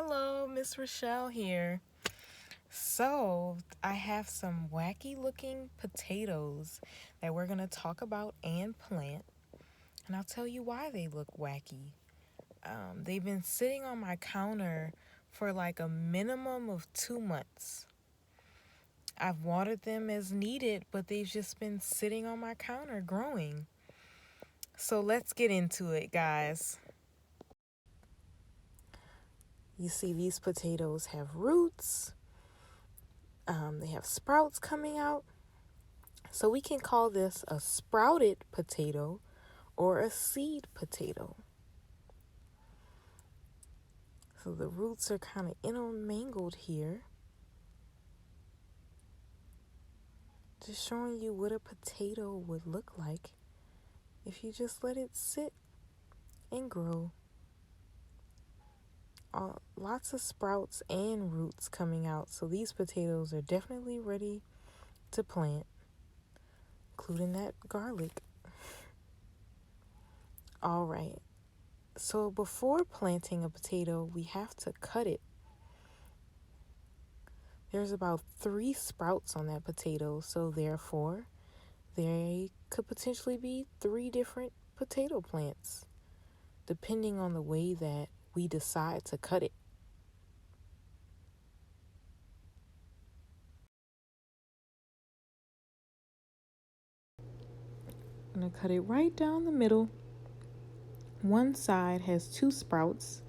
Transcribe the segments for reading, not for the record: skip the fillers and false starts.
Hello, Miss Racheal here. So, I have some wacky looking potatoes that we're going to talk about and plant, and I'll tell you why they look wacky. They've been sitting on my counter for like a minimum of 2 months. I've watered them as needed, but they've just been sitting on my counter growing. So, let's get into it, guys. You see, these potatoes have roots, they have sprouts coming out. So we can call this a sprouted potato or a seed potato. So the roots are kind of intermingled here. Just showing you what a potato would look like if you just let it sit and grow. Lots of sprouts and roots coming out. So these potatoes are definitely ready to plant, including that garlic. All right. So before planting a potato, we have to cut it. There's about 3 sprouts on that potato, so therefore there could potentially be 3 different potato plants, depending on the way that we decide to cut it. I'm going to cut it right down the middle. One side has 2 sprouts.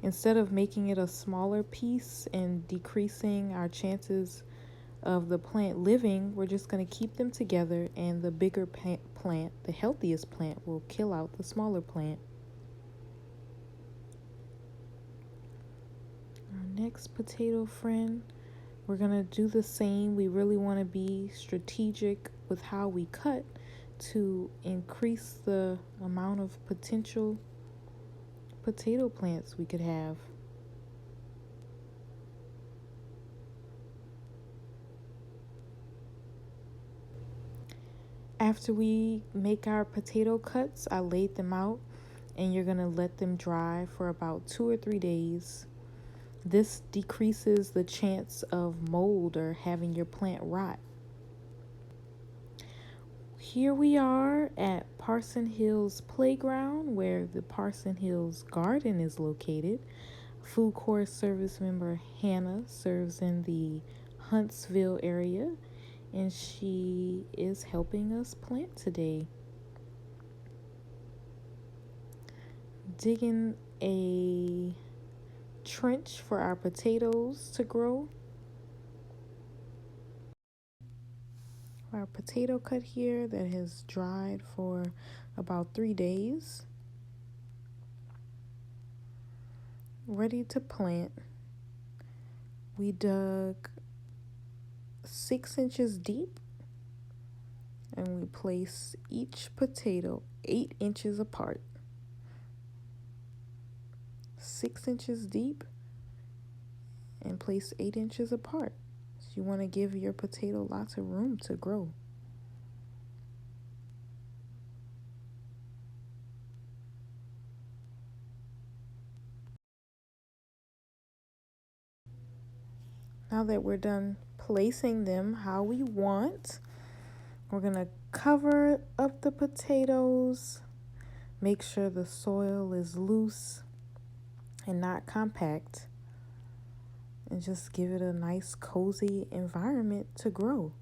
Instead of making it a smaller piece and decreasing our chances of the plant living, we're just going to keep them together, and the bigger plant, the healthiest plant, will kill out the smaller plant. Our next potato friend, we're going to do the same. We really want to be strategic with how we cut to increase the amount of potential potato plants we could have. After we make our potato cuts, I laid them out, and you're going to let them dry for about 2 or 3 days. This decreases the chance of mold or having your plant rot. Here we are at Parson Hills Playground, where the Parson Hills Garden is located. Food Corps service member Hannah serves in the Huntsville area, and she is helping us plant today. Digging a trench for our potatoes to grow. Our potato cut here that has dried for about 3 days. Ready to plant. We dug 6 inches deep, and we place each potato 8 inches apart. 6 inches deep and place 8 inches apart. So you want to give your potato lots of room to grow. Now that we're done placing them how we want, we're going to cover up the potatoes. Make sure the soil is loose and not compact, and just give it a nice cozy environment to grow.